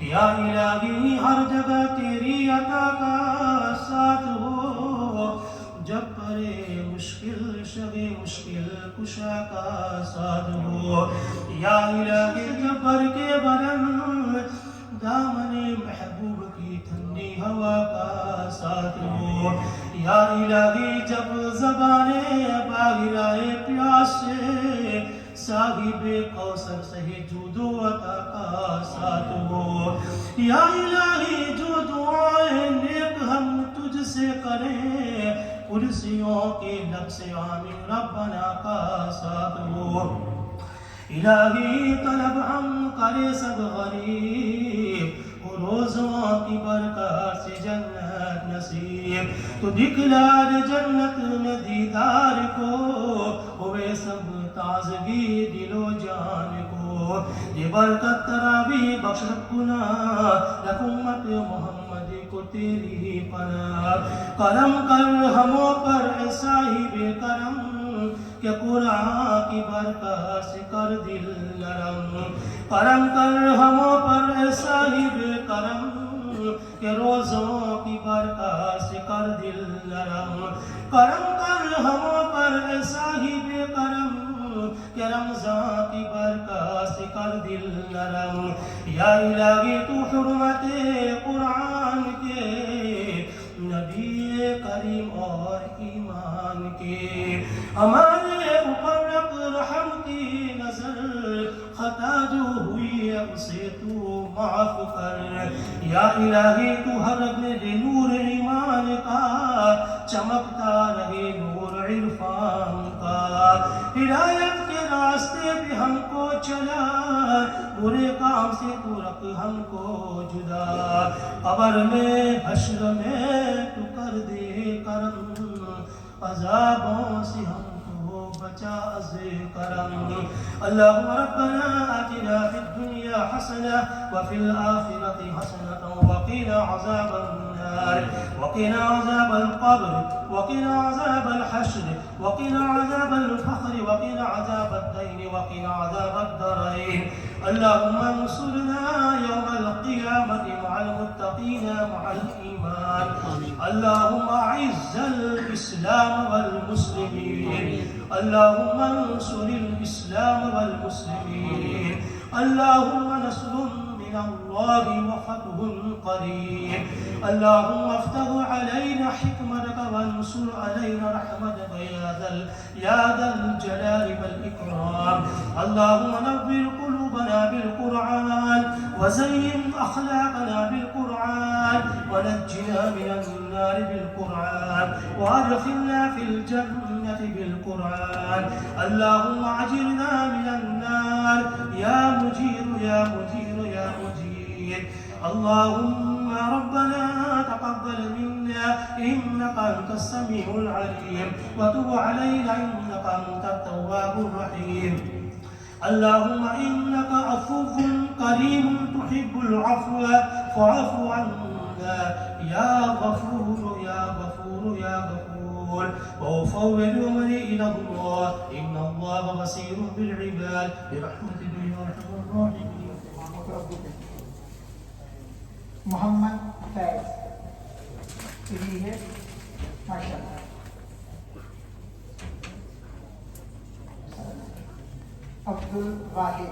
یا الہی ہر جگہ تیری عطا کا ساتھ ہو، جب پرے مشکل شب مشکل کشا کا ساتھ ہو، یا الہی جب بر کے برن دامن محبوب کی ٹھنڈی ہوا کا ساتھ ہو، یا الہی جب زبان باہرائے پیاس سے صاحب کوثر سے جود و عطا کا ساتھ ہو، یا الہی جو دعائیں نیک ہم تجھ سے کریں کرسیوں کے لب سے آمین ربنا کا ساتھ ہو، الہی طلب ہم کرے سب غریب روزوں کی برکات سے جنت نصیب، تو دکھلا دے جنت میں دیدار کو، ہوئے سب تازگی دل و جان کو، یہ برکت تراویح بخش ربنا رکھ امت محمد کو تیری پناہ، کرم کر ہموں پر اے صاحب کرم کہ قرآن کی برکت سے کر دل نرم، کرم کر ہموں پر اے صاحب کرم کہ روزوں کی برکت سے کر دل نرم، کرم کر ہموں پر اے صاحب کرم کہ رمضان کی برکت سے کر دل نرم، یا الہی تو حرمت قرآن کے نبی کریم اور ایمان کے ہمارے اوپر رکھ رحم کی نظر، خطا جو ہوئی اب سے تو معاف کر، یا الہی تو ہر میرے نور ایمان کا چمکتا رہے نور عرفان کا، ہدایت کے راستے پہ ہم کو چلا، برے کام سے تو رکھ ہم کو جدا، قبر میں حشر میں تو کر دے کرم، عذابوں سے ہم کو بچا از کرم، اللہم ربنا آتنا فی الدنیا حسنہ وفی الآخرة حسنة وقنا عذاب النار وقنا عذاب القبر وقنا عذاب الحشر وقنا عذاب الفقر وقنا عذاب الدين وقنا عذاب الدارين، اللهم انصرنا يوم القيامة مع المتقين مع الإيمان، اللهم أعز الإسلام والمسلمين، اللهم انصر الإسلام والمسلمين، اللهم نصر من الله وفتح قريب، اللهم افتح علينا حكمتك وانصر علينا رحمتك يا ذا الجلال والإكرام، اللهم نور قلوبنا بالقرآن وزين أخلاقنا بالقرآن ونجنا من النار بالقرآن وادخلنا في الجنة بالقرآن، اللهم أجرنا من النار يا مجير يا مجير يا مجير، اللهم ربنا تقبل منا إنك أنت السميع العليم وتب علينا إنك أنت التواب الرحيم، اللهم إنك عفو كريم تحب العفو فاعف عنا يا غفور يا غفور يا غفور، وأفوض أمري إلى الله إن الله بصير بالعباد برحمتك يا أرحم الراحمين. محمد فیض یہ ہے ماشاء اللہ، عبد الواحد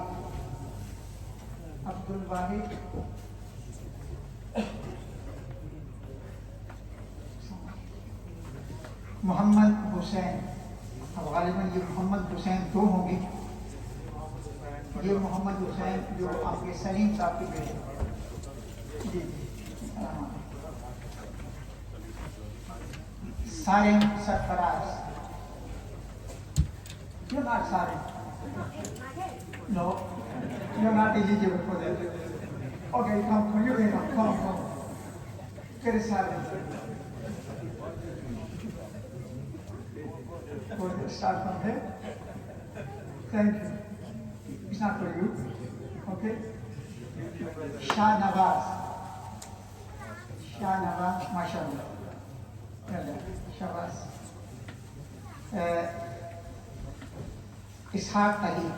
محمد حسین، اب غالباً یہ محمد حسین دو ہوں گے، یہ محمد حسین جو آپ کے سلیم صاحب کے بیٹے، جی سارم سرفراز، you're not Sarim. No, you're not eligible for that. Okay, come, you can come. Get a Sarim. We'll start from here. Thank you. It's not for you. Okay? Shah Nawaz, mashallah. Shabazz. Ishaq Ali,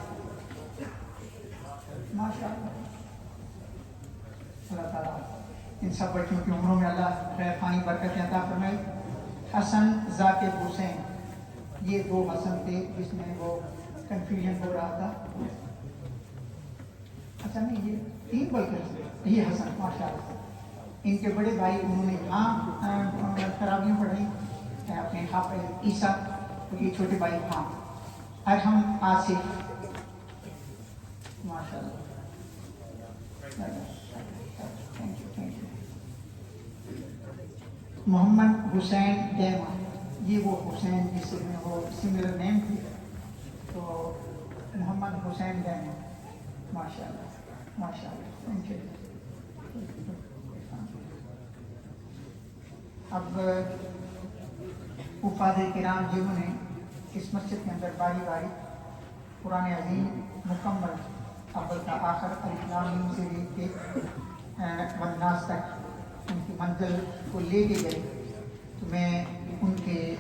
mashallah. ان سب بچوں کی عمروں میں اللہ خیر خانی برکتیں عطا فرمائے. حسن ذاکر حسین, یہ دو حسن تھے جس میں وہ کنفیوژن ہو رہا تھا. اچھا نہیں, یہ 3 بلکہ یہ حسن ماشاء اللہ. ان کے بڑے بھائی انہوں نے یہاں تراویح پڑھائی اپنے حافظ عیسیٰ, اور یہ چھوٹے بھائی ہاں ارحم آصف ماشاء اللہ. محمد حسین دیما, یہ وہ حسین جس میں وہ سملر نیم تھی, تو محمد حسین دیما ماشاء اللہ ماشاء اللہ. Thank you. اب وفاد کرام جنہوں نے اس مسجد کے اندر باری باری قرآن عظیم مکمل اول تا آخر الف لام میم سے لے کے والناس تک ان کی منزل کو لے کے گئے, تو میں ان کے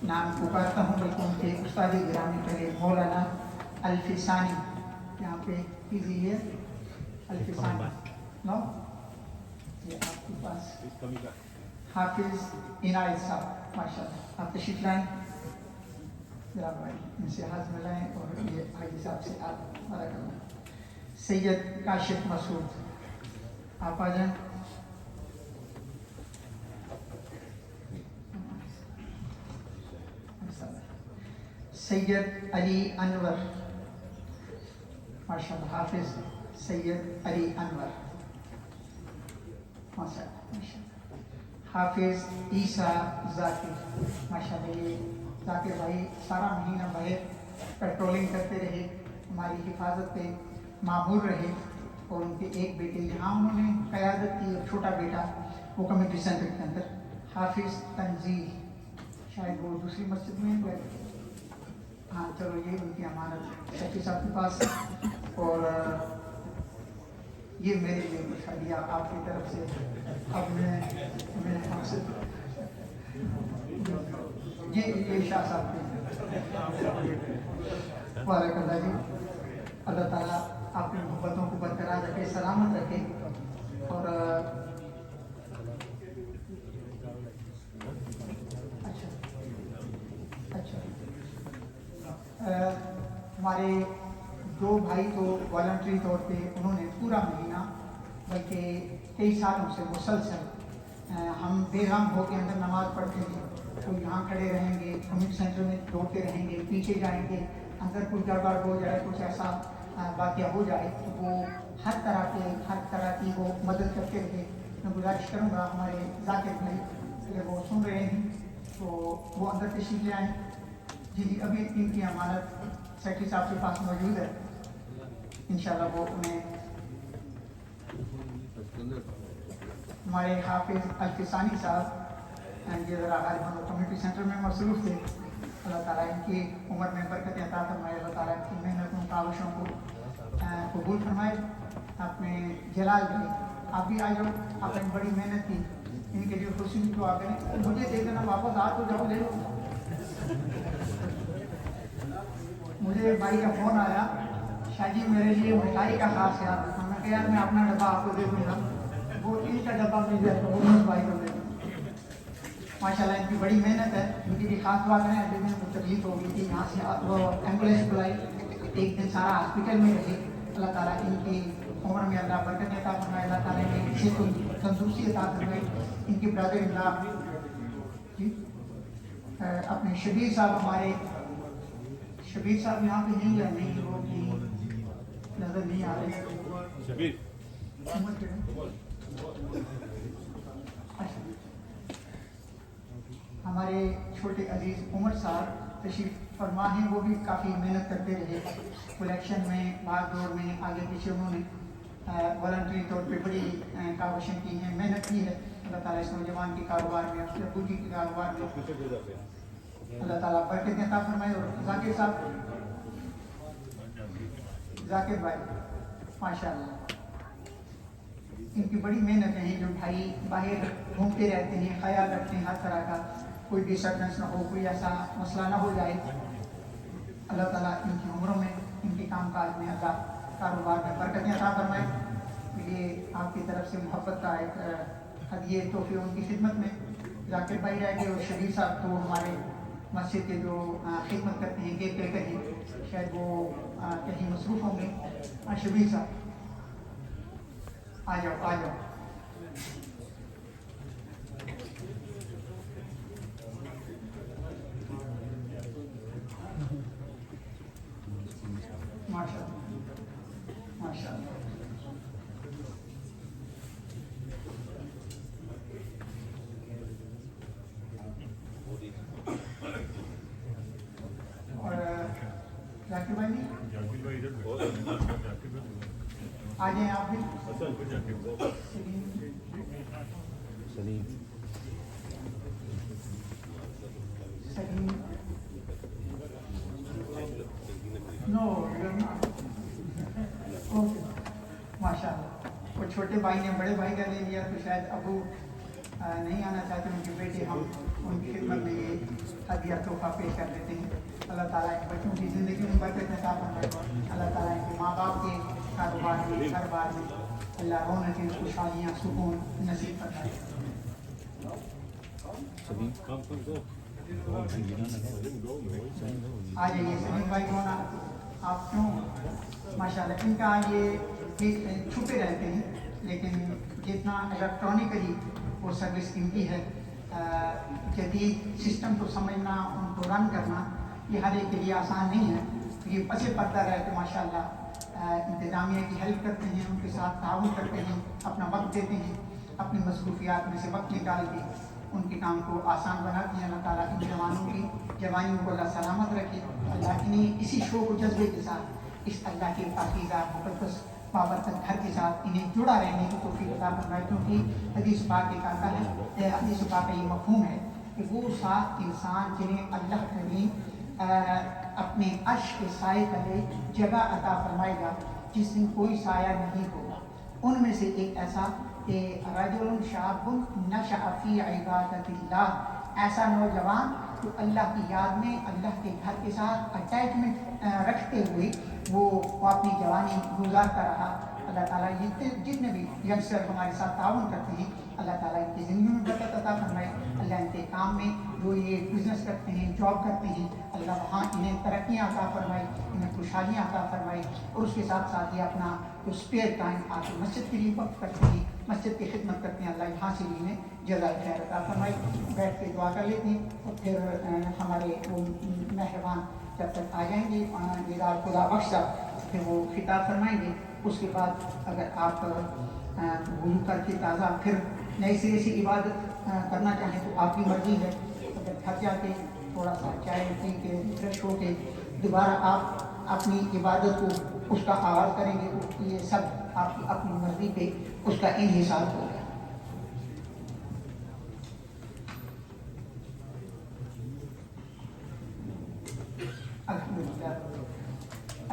نام پکارتا ہوں, بلکہ ان کے استاد گرامی پہلے مولانا الفسانی, یہاں پہ کیجیے الفسانی نو, یہ آپ کے پاس حافظ عنایت صاحب ماشاء اللہ. آپ تشریف لائیں ذرا بھائی, ان سے ہاتھ ملائیں, اور یہ حاجی صاحب سے آپ بارک اللہ. سید کاشف مسعود, آپ آ جائیں. سید علی انور ماشاء اللہ, حافظ سید علی انور ماشاء اللہ. حافظ عیسیٰ ذاکر ماشاء اللہ. یہ ذاکر بھائی سارا مہینہ باہر پیٹرولنگ کرتے رہے, ہماری حفاظت پہ معمور رہے, اور ان کے ایک بیٹے یہاں انہوں نے قیادت کی, اور چھوٹا بیٹا وہ کمیونٹی سینٹر کے اندر. حافظ تنزیل, شاید وہ دوسری مسجد میں گئے, ہاں چلو یہ ان کی امانت شفیع صاحب کے پاس ہے, اور یہ میرے لیے کچھ ہدیہ آپ کی طرف سے. اب میں آپ سے یہ شاہ صاحب کے بارک اللہ جی, اللہ تعالیٰ آپ کی محبتوں کو برقرار رکھے, سلامت رکھے. اور اچھا ہمارے 2 بھائی تو والنٹری طور پہ انہوں نے پورا مہینہ بلکہ کئی سالوں سے مسلسل ہم بے غم ہو کے اندر نماز پڑھتے ہیں, تو یہاں کھڑے رہیں گے, کمیونٹی سینٹر میں دوڑتے رہیں گے, پیچھے جائیں گے, اندر کوئی گڑبڑ ہو جائے, کچھ ایسا واقعہ ہو جائے, تو وہ ہر طرح کی وہ مدد کرتے رہے. میں گزارش کروں گا ہمارے ذاکر بھائی, اگر وہ سن رہے ہیں تو وہ اندر تشریف لے آئیں. جی ابھی ان کی امانت سیکٹری صاحب کے پاس موجود ہے, انشاءاللہ وہ انہیں. ہمارے حافظ الفسانی صاحب یہ ذرا غالباً کمیونٹی سینٹر میں مصروف تھے, اللہ تعالیٰ ان کی عمر میں برکت عطا فرمائے, اللہ تعالیٰ ان کی محنتوں کاوشوں کو قبول فرمائے. اپنے جلال بھائی آپ بھی آ جاؤ, آپ نے بڑی محنت کی, ان کے لیے خوشی تو آپ کریں, مجھے دے دینا واپس, آپ تو جاؤ لے لو. مجھے بھائی کا فون آیا, شاہ جی میرے لیے مٹھائی کا خاص ہے, ہم نے کہا میں اپنا ڈبہ آپ کو دے دوں گا, وہ ان کا ڈبہ مل جائے تو وہ بھائی کو دے دوں. ماشاء اللہ ان کی بڑی محنت ہے. ان کی بھی خاص بات ہے, ابھی میں تکلیف ہو گئی تھی, یہاں سے وہ ایمبولینس بلائی, ایک دن سارا ہاسپٹل میں رہے. اللہ تعالیٰ ان کی عمر میں اللہ برکت عطا فرمائے, اللہ تعالیٰ نے اسے تندرستی عطا فرمائے. ان کے برادر اللہ جی اپنے شبیر صاحب, ہمارے شبیر صاحب یہاں پہ نہیں ہے, نہیں وہ نظر نہیں آ رہے. ہمارے چھوٹے عزیز عمر صاحب تشریف فرما ہیں, وہ بھی کافی محنت کرتے رہے کلیکشن میں, بھاگ دوڑ میں, آگے پیچھے انہوں نے والنٹری طور پہ بڑی کاوشیں کی ہیں, محنت کی ہے. اللہ تعالیٰ اس نوجوان کے کاروبار میں, اس کے ابو جی کے کاروبار میں اللہ تعالیٰ برکت عطا فرمائے. اور ذاکر صاحب, ذاکر بھائی ماشاء اللہ ان کی بڑی محنت ہیں, جو بھائی باہر گھومتے رہتے ہیں, خیال رکھتے ہیں ہر طرح کا, کوئی ڈسٹربنس نہ ہو, کوئی ایسا مسئلہ نہ ہو جائے. اللہ تعالیٰ ان کی عمروں میں, ان کے کام کاج میں, اللہ کاروبار میں برکتیں عطا فرمائے. یہ آپ کی طرف سے محبت کا ایک ہدیے تحفے ان کی خدمت میں ذاکر بھائی رہ گئے اور شبیر صاحب تو ہمارے مسجد کے جو خدمت کرتے ہیں گیٹ پہ کہیں شاید وہ کہیں مصروف ہوں گے. شبیر صاحب آ جاؤ آ جاؤ. ماشاء اللہ ماشاء اللہ. اور ذاکر بھائی آ جائیں آپ بھی. سلیم نو اوکے ماشاء اللہ. وہ چھوٹے بھائی نے بڑے بھائی کا لے لیا تو شاید ابو نہیں آنا چاہتے ان کے بیٹے, ہم ان کی خدمت میں یہ ہدیہ تحفہ پیش کر دیتے ہیں. اللہ تعالیٰ ان بچوں کی زندگی میں برکت عطا فرمائے. اللہ تعالیٰ ان کے ماں باپ کے کاروبار میں گھر بار میں اللہ رونقیں خوشحالیاں سکون نصیب فرمائے. آ جائیے سلیم بھائی ہونا آپ کیوں ماشاء اللہ. ان کا یہ چھپے رہتے ہیں لیکن جتنا الیکٹرانکلی وہ سروس ان کی ہے, جدید سسٹم کو سمجھنا ان کو رن کرنا یہ ہر ایک کے لیے آسان نہیں ہے. یہ پس پردہ رہ کے ماشاء اللہ انتظامیہ کی ہیلپ کرتے ہیں, ان کے ساتھ تعاون کرتے ہیں, اپنا وقت دیتے ہیں, اپنی مصروفیات میں سے وقت نکال کے ان کے کام کو آسان بناتے ہیں. اللہ تعالیٰ ان جوانوں کی جوانیوں کو اللہ سلامت رکھے. اللہ انہیں اسی شوق و جذبے کے ساتھ اس اللہ کے پاکیزہ مقدس بابرکت گھر کے ساتھ انہیں جڑا رہنے کی توفیق عطا فرمائے. کیونکہ حدیث پاک ایک آتا ہے, حدیث پاک کا یہ مفہوم ہے کہ وہ سات انسان جنہیں اللہ کریم اپنے عرش کے سائے تلے جگہ عطا فرمائے گا جس دن کوئی سایہ نہیں ہوگا. ان میں سے ایک ایسا کہ رجل شاب نشأ فی عبادت اللہ, ایسا نوجوان جو اللہ کی یاد میں اللہ کے گھر کے ساتھ اٹیچمنٹ رکھتے ہوئے وہ اپنی جوانی گزارتا رہا. اللہ تعالیٰ جتنے بھی ینگسٹر ہمارے ساتھ تعاون کرتے ہیں اللہ تعالیٰ ان کی زندگی میں برکت عطا فرمائے. اللہ ان کے کام میں جو یہ بزنس کرتے ہیں جاب کرتے ہیں اللہ وہاں انہیں ترقیاں عطا فرمائے, انہیں خوشحالیاں عطا فرمائے. اور اس کے ساتھ ساتھ یہ اپنا جو اسپیئر ٹائم آ کے مسجد کے لیے وقت کرتے ہیں, مسجد کی خدمت کرتے ہیں, اللہ یہاں سے انہیں جزائے خیر عطا فرمائے. بیٹھ کے دعا کر لیتے ہیں اور پھر ہمارے وہ مہربان جب تک آ جائیں گے دیدار خدا بخش صاحب پھر وہ خطاب فرمائیں گے. اس کے بعد اگر آپ وضو کر کے تازہ پھر نئے سرے سے عبادت کرنا چاہیں تو آپ کی مرضی ہے. اگر تھک جا کے تھوڑا سا چائے پی کے فریش ہو کے دوبارہ آپ اپنی عبادت کو اس کا آغاز کریں گے تو یہ سب آپ کی اپنی مرضی پہ اس کا انحصار ہوگا.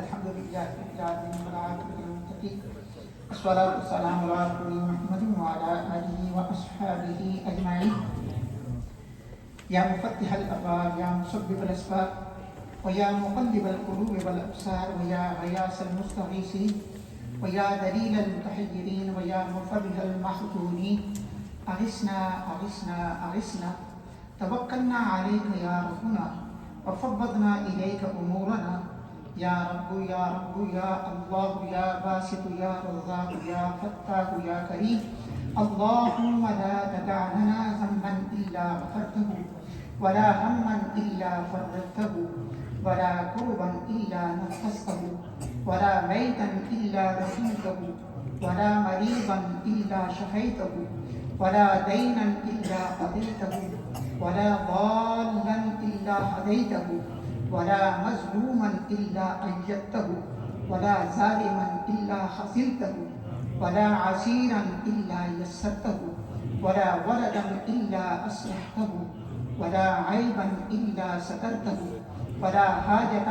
الحمدللہ الصلاة والسلام على رسول محمد وعلى آله وأصحابه أجمعين. يا مفتح الأبواب يا مسبب الأسباب ويا مقلب القلوب والأبصار ويا غياث المستغيثين ويا دليل المتحيرين ويا مفرج المحزونين أغثنا أغثنا أغثنا. توكلنا عليك يا ربنا وفوضنا إليك أمورنا. يا رب يا رب يا الله يا باسط يا رزاق يا فتاح يا كريم. اللهم لا تدع لنا ذنبا إلا غفرته ولا هما إلا فرجته ولا كربا إلا نفسته ولا ميتا إلا رحمته ولا مريضا إلا شفيته ولا دينا إلا قضيته ولا ضالا إلا هديته ولا مظلوما إلا أيدته ولا ظالما إلا خذلته ولا عسيرا إلا يسرته ولا ولدا إلا أصلحته ولا عيبا إلا سترته ولا حاجة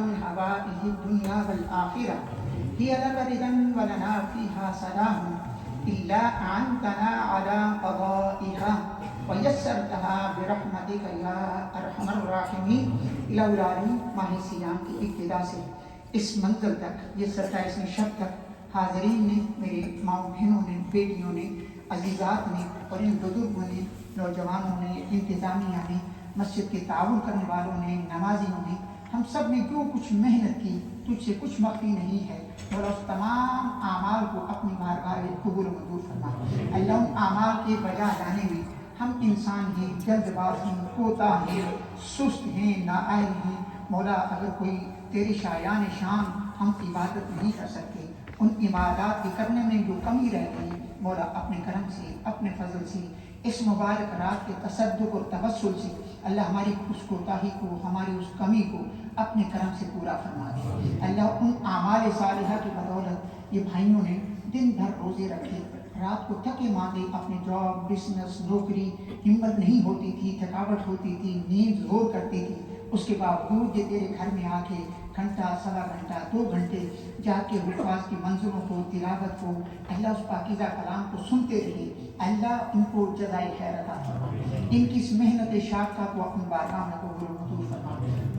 من حوائج الدنيا والآخرة هي لك رضا ولنا فيها سلام إلا أعنتنا على قضائها ویسرتها برحمتک یا ارحم الراحمین. الہی ماہ سیام کی ابتدا سے اس منزل تک، یہ 27ویں شب تک حاضرین نے، میری ماؤں بہنوں نے، بیٹیوں نے، عزیزات نے اور ان بزرگوں نے، نوجوانوں نے، انتظامیہ نے، مسجد کے تعاون کرنے والوں نے، نمازیوں نے، ہم سب نے جو کچھ محنت کی، تجھ سے کچھ مخفی نہیں ہے۔ اور اس تمام اعمال کو اپنی بارگاہ میں قبول و منظور فرما۔ اللہ ان اعمال کے بجا لانے میں ہم انسان ہیں، جلد باز ہیں، کوتاہ ہیں، سست ہیں، نااہل ہیں۔ مولا اگر کوئی تیری شایان شان ہم عبادت نہیں کر سکتے، ان عبادات کے کرنے میں جو کمی رہ گئی، مولا اپنے کرم سے، اپنے فضل سے، اس مبارک رات کے تصدق اور توسل سے اللہ ہماری اس کوتاہی کو، ہماری اس کمی کو اپنے کرم سے پورا فرما دے۔ اللہ ان اعمال صالحہ کی بدولت یہ بھائیوں نے دن بھر روزے رکھے، رات کو تھکے ماندے اپنے جاب، بزنس، نوکری، ہمت نہیں ہوتی تھی، تھکاوٹ ہوتی تھی، نیند زور کرتی تھی، اس کے باوجود یہ تیرے گھر میں آ کے گھنٹہ، سوا گھنٹہ، 2 گھنٹے جا کے حفاظ کی منزلوں کو، تلاوت کو، اللہ اس پاکیزہ کلام کو سنتے رہے۔ اللہ ان کو جزائے خیر عطا فرما، ان کی اس محنت شاقہ کو اپنی بارگاہ میں قبول و منظور فرما۔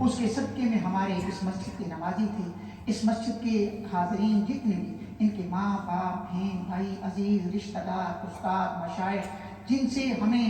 اس کے صدقے میں ہمارے اس مسجد کے نمازی تھے، اس مسجد کے حاضرین جتنے بھی، ان کے ماں باپ، بہن بھائی، عزیز رشتہ دار، استاد، مشائخ، جن سے ہمیں،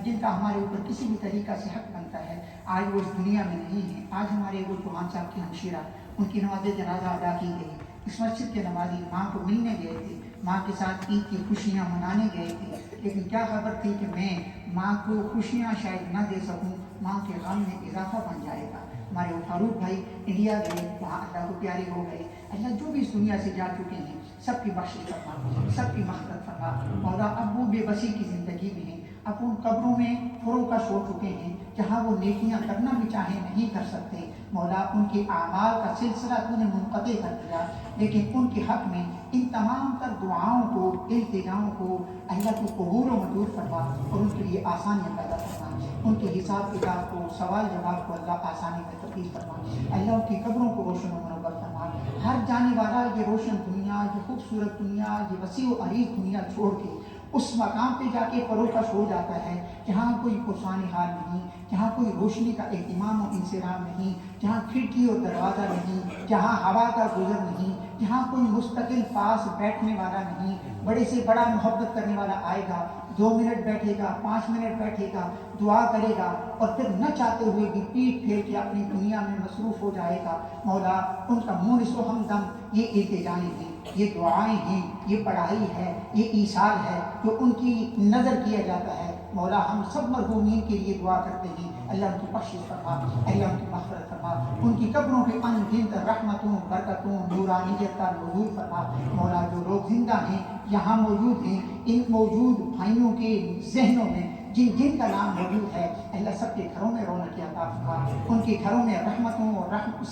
جن کا ہمارے اوپر کسی بھی طریقہ سے حق بنتا ہے، آج وہ اس دنیا میں نہیں ہے۔ آج ہمارے وہ چوہان صاحب کی ہمشیرہ، ان کی نماز جنازہ ادا کی گئی، اس مسجد کے نمازی ماں کو ملنے گئے تھے، ماں کے ساتھ عید کی خوشیاں منانے گئے تھے، لیکن کیا خبر تھی کہ میں ماں کو خوشیاں شاید نہ دے سکوں، ماں کے غم میں اضافہ بن جائے گا۔ ہمارے وہ فاروق بھائی انڈیا گئے، وہاں اللہ کو پیارے ہو گئے۔ اللہ جو بھی اس دنیا سے جا چکے ہیں سب کی بخشش فرما، سب کی مغفرت فرما۔ مولا اب وہ بے بسی کی زندگی میں ہیں، اب ان قبروں میں فروکش ہو چکے ہیں، جہاں وہ نیکیاں کرنا بھی چاہیں نہیں کر سکتے۔ مولا ان کے اعمال کا سلسلہ تو نے منقطع کر دیا، لیکن ان کے حق میں ان تمام تر دعاؤں کو، التجاؤں کو اللہ کو قبول و منظور فرما اور ان کے لیے آسانیاں پیدا فرما۔ ان کے حساب کتاب کو، سوال جواب کو اللہ آسانی میں تبدیل فرما۔ اللہ ان کی قبروں کو روشن و منور فرما۔ ہر جانے والا یہ روشن دنیا، یہ خوبصورت دنیا، یہ وسیع و عریض دنیا چھوڑ کے اس مقام پہ جا کے فروکش ہو جاتا ہے جہاں کوئی پرسان حال نہیں، جہاں کوئی روشنی کا اہتمام و انصرام نہیں، جہاں کھڑکی اور دروازہ نہیں، جہاں ہوا کا گزر نہیں، جہاں کوئی مستقل پاس بیٹھنے والا نہیں، بڑے سے بڑا محبت کرنے والا آئے گا، 2 منٹ بیٹھے گا، 5 منٹ بیٹھے گا، دعا کرے گا اور پھر نہ چاہتے ہوئے بھی پیٹ پھیر کے اپنی دنیا میں مصروف ہو جائے گا۔ مولا ان کا مونس و ہمدم یہ التجائیں ہیں، یہ دعائیں ہیں، یہ پڑھائی ہے، یہ ایثار ہے جو ان کی نظر کیا جاتا ہے۔ مولا ہم سب مرحومین کے لیے دعا کرتے ہیں، اللہ ان کی بخشش فرما، اللہ ان کی مغفرت فرما، ان کی قبروں کے انگنت رحمتوں، برکتوں، نورانیت کا نزول فرما۔ مولا جو لوگ زندہ ہیں، یہاں موجود ہیں، ان موجود بھائیوں کے ذہنوں میں جن جن کا نام موجود ہے، اللہ سب کے گھروں میں رونق عطا فرما، ان کے گھروں میں رحمتوں،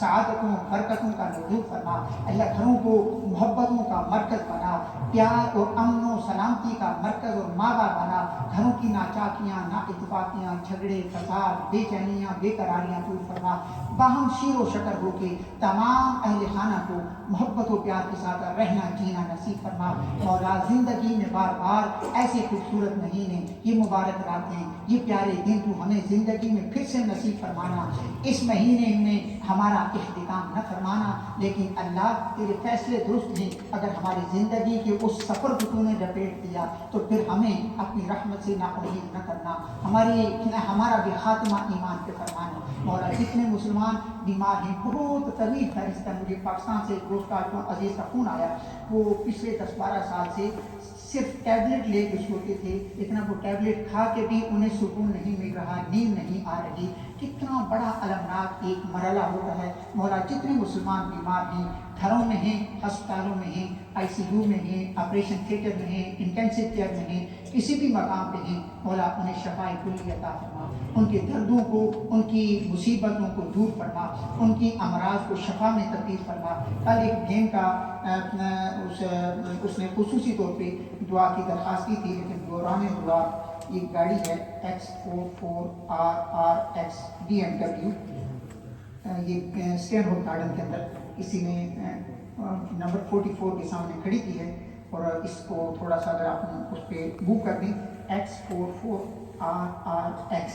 سعادتوں، برکتوں کا نزول فرما۔ اللہ گھروں کو محبتوں کا مرکز بنا، پیار اور امن و سلامتی کا مرکز اور مادہ بنا۔ گھروں کی ناچاکیاں، نا اتفاقیاں، جھگڑے، فساد، بے چینیاں، بے قراریاں دور فرما۔ باہم شیر و شکر ہو کے تمام اہل خانہ کو محبت و پیار کے ساتھ رہنا جینا نصیب فرما۔ مولا زندگی میں بار بار ایسے خوبصورت مہینے، یہ مبارک راتیں، یہ پیارے دن تو ہمیں زندگی میں پھر سے نصیب فرمانا۔ اس مہینے میں ہمارا اختتام نہ فرمانا، لیکن اللہ تیرے فیصلے درست ہیں، اگر ہماری زندگی کے اس سفر کو تو نے لپیٹ دیا تو پھر ہمیں اپنی رحمت سے ناامید نہ کرنا، ہمارا بھی خاتمہ ایمان پہ فرمانا۔ مولا جتنے مسلمان بیمار ہیں، بہت طویل فہرست ہے، مجھے پاکستان سے ایک دوست کا عزیز کا فون آیا، وہ پچھلے 10-12 سال سے صرف ٹیبلٹ لے کے سوتے تھے، لیکن اب وہ ٹیبلٹ کھا کے بھی انہیں سکون نہیں مل رہا، نیند نہیں آ رہی۔ کتنا بڑا المناک ایک مرحلہ ہوتا ہے۔ مولا جتنے مسلمان بیمار ہیں، گھروں میں ہیں، ہسپتالوں میں ہیں، ICU میں ہیں، آپریشن تھیٹر میں ہیں، انٹینسو کیئر میں ہیں، کسی بھی مقام پہ ہیں، مولا انہیں شفائے کلی عطا فرما، ان کے دردوں کو، ان کی مصیبتوں کو دور فرما، ان کی امراض کو شفا میں تبدیل فرما۔ کل ایک بہن کا اس نے خصوصی طور پہ دعا کی درخواست کی تھی، لیکن دوران دعا یہ گاڑی ہے X44RRX BMW، یہ اسٹین روڈ گارڈن کے اندر کسی نے نمبر 44 کے سامنے کھڑی کی ہے، اور اس کو تھوڑا سا اگر آپ اس پہ موو کر دیں X44RRX،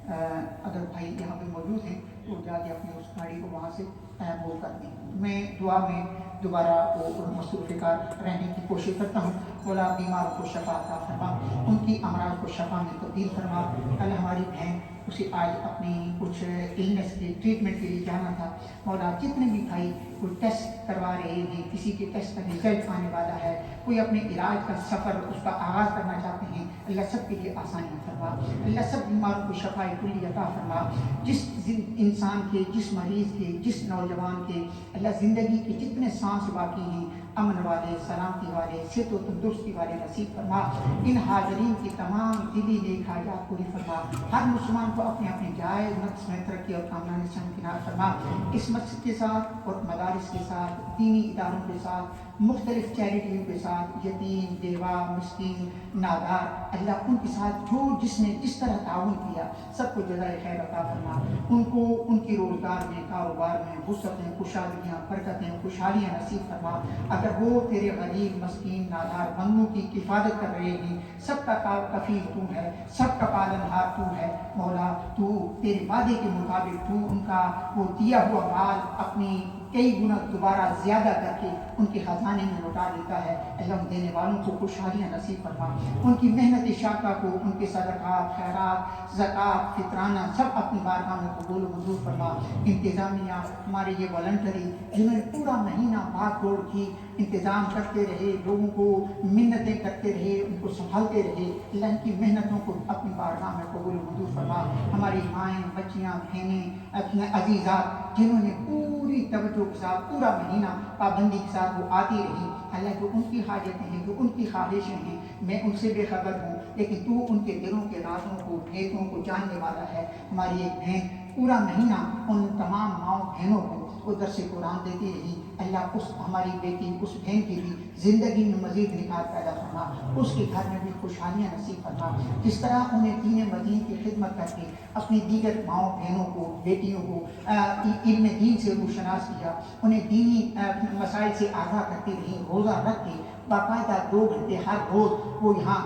اگر بھائی یہاں پہ موجود ہیں تو جا کے اپنی اس گاڑی کو وہاں سے وہ کر دیں. میں دعا میں دوبارہ وہ مصروف کار رہنے کی کوشش کرتا ہوں. مولا بیمار کو شفا عطا فرما, ان کی امراض کو شفا میں تبدیل فرما. کل ہماری بہن اسے آج اپنی کچھ النس کے ٹریٹمنٹ کے لیے جانا تھا. مولا جتنے بھی بھائی کوئی ٹیسٹ کروا رہے ہیں, کسی کے ٹیسٹ کا رزلٹ آنے والا ہے, کوئی اپنے علاج کا سفر اس کا آغاز کرنا چاہتے ہیں, اللہ سب کے لیے آسانیاں فرما. اللہ سب بیماروں کو شفا کلی عطا فرما. جس انسان کے, جس مریض کے, جس نوجوان کے اللہ زندگی کے جتنے سانس باقی ہیں امن والے, سلامتی والے, صحت و تندرستی والے نصیب فرما. ان حاضرین کی تمام دلی نیک حاجات پوری فرما. ہر مسلمان کو اپنے اپنے جائز نقص میں ترقی اور کامرانی سے ہمکنار فرما. اس مسجد کے ساتھ اور مدارس کے ساتھ, دینی اداروں کے ساتھ, مختلف چیریٹیوں کے ساتھ, یتیم, بیوہ, مسکین, نادار, اللہ ان کے ساتھ جو جس نے جس طرح تعاون کیا سب کو جزائے خیر عطا فرما. ان کو ان کی روزگار میں, کاروبار میں وسعتیں, خوشحالیاں, برکتیں, خوشحالیاں نصیب فرما. اگر وہ تیرے غریب, مسکین, نادار بندوں کی حفاظت کر رہے ہیں, سب کا کفیل تو ہے, سب کا پالن ہار تو ہے. مولا تو تیرے وعدے کے مطابق تو ان کا وہ دیا ہوا مال اپنی کئی گنا دوبارہ زیادہ کر کے ان کے خزانے میں لوٹا دیتا ہے. اللہ ان دینے والوں کو خوشحالیاں نصیب فرما. ان کی محنت شاقہ کو, ان کے صدقات, خیرات, زکوٰۃ, فطرانہ سب اپنی بارگاہ میں قبول و منظور فرما. انتظامیہ, ہمارے یہ والنٹری جنہوں نے پورا مہینہ بھاگ دوڑ کی, انتظام کرتے رہے, لوگوں کو منتیں کرتے رہے, ان کو سنبھالتے رہے, اللہ ان کی محنتوں کو اپنی بارگاہ میں قبول و منظور فرما. ہماری مائیں, بچیاں, بہنیں, اپنے عزیزات جنہوں نے پوری توجہ کے ساتھ پورا مہینہ پابندی کے ساتھ وہ آتی رہی, اللہ جو ان کی حاجتیں ہیں, جو ان کی خواہشیں ہیں, میں ان سے بے خبر ہوں, لیکن تو ان کے دلوں کے رازوں کو, بھیدوں کو جاننے والا ہے. ہماری ایک بہن پورا مہینہ ان تمام ماؤں بہنوں کو وہ درس قرآن دیتی رہی. اللہ اس ہماری بیٹی, اس بہن کی بھی زندگی میں مزید نکات پیدا فرما, اس کے گھر میں بھی خوشحالیاں نصیب فرما. جس طرح انہیں دین مدین کی خدمت کر کے اپنی دیگر ماؤں بہنوں کو, بیٹیوں کو علم دین سے روشناس کیا, انہیں دینی مسائل سے آگاہ کرتی رہی, روزہ رکھ کے باقاعدہ 2 گھنٹے ہر روز وہ یہاں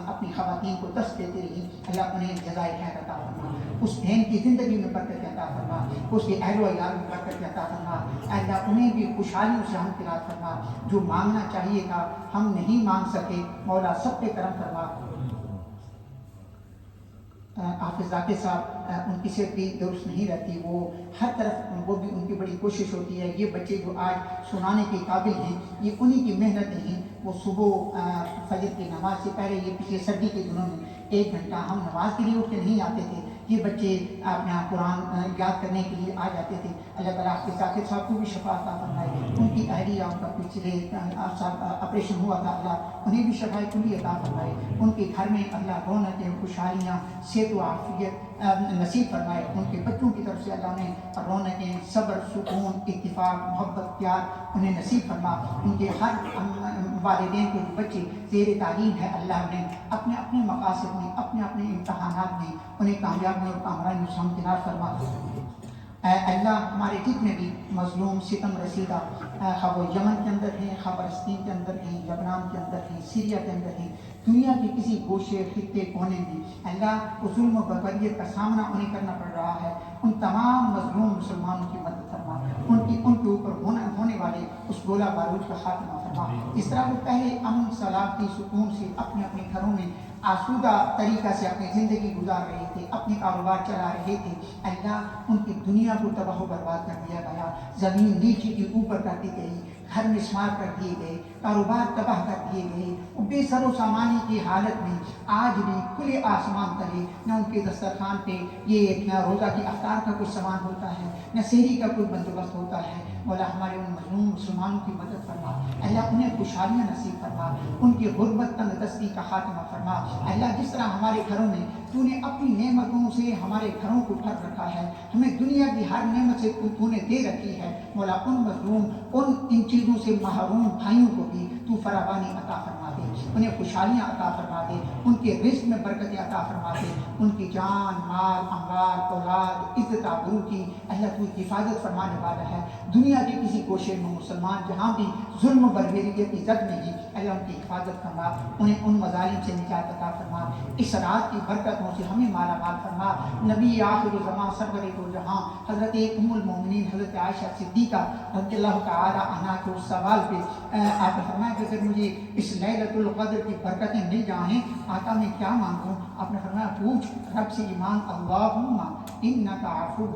اپنی خواتین کو درس دیتی رہی. اللہ انہیں جزائے خیر عطا فرما. اس بہن کی زندگی میں برکت عطا فرما, اس کے اہل و عیال میں برکت عطا فرما. اللہ انہیں بھی خوشحالیوں سے ہمکنار فرما. جو مانگنا چاہیے تھا ہم نہیں مانگ سکے, مولا سب پہ کرم فرما. حافظ ذاکر صاحب, ان کی صحت بھی درست نہیں رہتی, وہ ہر طرف وہ بھی ان کی بڑی کوشش ہوتی ہے. یہ بچے جو آج سنانے کے قابل ہیں یہ انہی کی محنت ہیں. وہ صبح فجر کی نماز سے پہلے, یہ پچھلے سردی کے دنوں میں 1 گھنٹہ ہم نماز کے لیے اٹھ کے نہیں آتے تھے, یہ بچے اپنا قرآن یاد کرنے کے لیے آ جاتے تھے. اللہ تعالیٰ حافظ ذاکر صاحب کو بھی شفا عطا فرمائے. ان کی اہلیہ, ان کا پچھلے آپریشن ہوا تھا, اللہ انہیں بھی شفا کلی عطا فرمائے. ان کے گھر میں اللہ رونقیں, خوشحالیاں, صحت و عافیت نصیب فرمائے. ان کے بچوں کی طرف سے اللہ نے رونقیں, صبر, سکون, اتفاق, محبت, پیار انہیں نصیب فرما. ان کے ہر والدین کے بچے زیر تعلیم ہے, اللہ نے اپنے اپنے مقاصد میں, اپنے اپنے امتحانات میں انہیں کامیابی اور کامرانی سے ہمکنار فرما. اللہ ہمارے جتنے بھی مظلوم, ستم رسیدہ, خواہ وہ یمن کے اندر ہیں, خواہ فلسطین کے اندر ہیں, لبنان کے اندر ہیں, سیریا کے اندر ہیں, دنیا کے کسی گوشے, خطے, کونے میں اللہ اس ظلم و بربریت کا سامنا انہیں کرنا پڑ رہا ہے, ان تمام مظلوم مسلمانوں کی مدد فرما. ان کے اوپر ہونے والے اس گولہ بارود کا خاتمہ فرما. اس طرح وہ پہلے امن, سلامتی, سکون سے اپنے اپنے گھروں میں آسودہ طریقہ سے اپنی زندگی گزار رہے تھے, اپنے کاروبار چلا رہے تھے, اللہ ان کی دنیا کو تباہ و برباد کر دیا گیا. زمین نیچے کی اوپر کر دی گئی, گھر مسمار کر دیے گئے, کاروبار تباہ کر دیے گئے. بے سر و سامانی کی حالت میں آج بھی کھلے آسمان تلے نہ ان کے دسترخوان پہ یہ روزہ کی افطار کا کوئی سامان ہوتا ہے, نہ سحری کا کوئی بندوبست ہوتا ہے. مولا ہمارے ان مظلوم مسلمانوں کی مدد فرما. اللہ انہیں خوشحالیاں نصیب فرما, ان کی غربت تنگ دستی کا خاتمہ فرما. اللہ جس طرح ہمارے گھروں میں تو نے اپنی نعمتوں سے ہمارے گھروں کو بھر رکھا ہے, ہمیں دنیا کی ہر نعمت سے تو نے دے رکھی ہے. مولا ان مظلوم, ان چیزوں سے محروم بھائیوں کو بھی تو فراوانی عطا فرما دے، انہیں خوشحالیاں عطا فرما دے، ان کے رزق میں برکتیں عطا فرما دے، ان کی جان مال اموال اولاد عزت آبرو کی اللہ تو حفاظت فرمانے والا ہے۔ دنیا کے کسی گوشے میں مسلمان جہاں بھی ظلم و بربریت کی زد میں ہی اللہ ان کی حفاظت فرما، انہیں ان مظالم سے نجات عطا فرما، اس رات کی برکتوں سے ہمیں مالا مال فرما۔ نبی آخر زمان سرور دو جہاں حضرت ام المومنین حضرت عائشہ صدیقہ رضی اللہ تعالی عنہا کے اس سوال پہ آپ نے فرمایا کہ اگر مجھے اس لیلۃ القدر کی برکتیں مل جائیں آقا میں کیا مانگوں؟ آپ نے فرمایا پوچھ رب سے یہ مانگ، اللہم انک عفو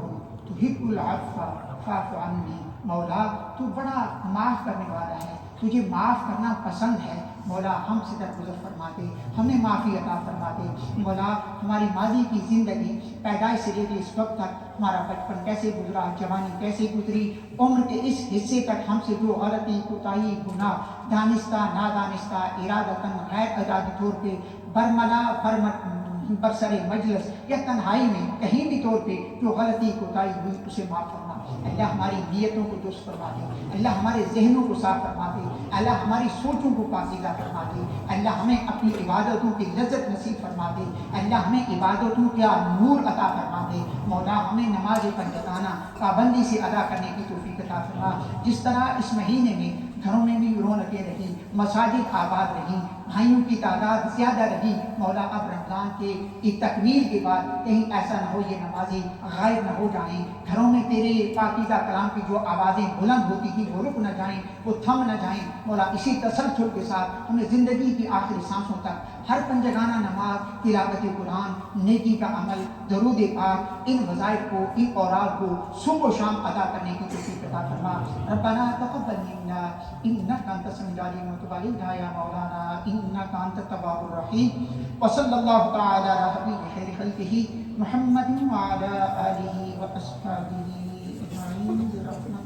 تحب العفو فاعف عنی، مولا تو بڑا معاف کرنے والا ہے، تجھے معاف کرنا پسند ہے، مولا ہم سے درگزر فرما دے، ہمیں معافی عطا فرما دے، مولا ہماری ماضی کی زندگی پیدائش سے لے کے اس وقت تک ہمارا بچپن کیسے گزرا، جوانی کیسے گزری، عمر کے اس حصے تک ہم سے جو غلطی کوتاہی گناہ دانستہ نادانستہ ارادتاً غیر ارادی طور پہ برملا برسر مجلس یا تنہائی میں کہیں بھی طور پہ جو غلطی کوتاہی ہوئی اسے معاف فرما، اللہ ہماری نیتوں کو درست فرما دے، اللہ ہمارے ذہنوں کو صاف فرما دے، اللہ ہماری سوچوں کو پاکیزہ فرما دے، اللہ ہمیں اپنی عبادتوں کی لذت نصیب فرما دے، اللہ ہمیں عبادتوں کا نور عطا فرما دے، مولا ہمیں نماز پنجگانہ پابندی سے ادا کرنے کی توفیق عطا فرما۔ جس طرح اس مہینے میں گھروں میں بھی رونقیں رہی، مساجد آباد رہی، بھائیوں کی تعداد زیادہ رہی، مولا اب رمضان کے تکمیل کے بعد کہیں ایسا نہ ہو یہ نمازیں غائب نہ ہو جائیں، گھروں میں تیرے پاکیزہ کلام کی جو آوازیں بلند ہوتی تھیں وہ رک نہ جائیں، وہ تھم نہ جائیں، مولا اسی تسلسل کے ساتھ ہمیں زندگی کی آخری سانسوں تک ہر پنجگانہ نماز، تلاوت قرآن، نیکی کا عمل، درود پاک، ان وظائف کو ان اوراد کو صبح و شام ادا کرنے کی توفیق عطا فرما۔ ربنا تقبل منا انک انت السمیع العلیم وتب علینا یا مولانا انک انت التواب الرحیم، وصلی اللہ تعالی علی حبیب خیر خلقہ محمد وعلی آلہ واصحابہ اجمعین برحمتک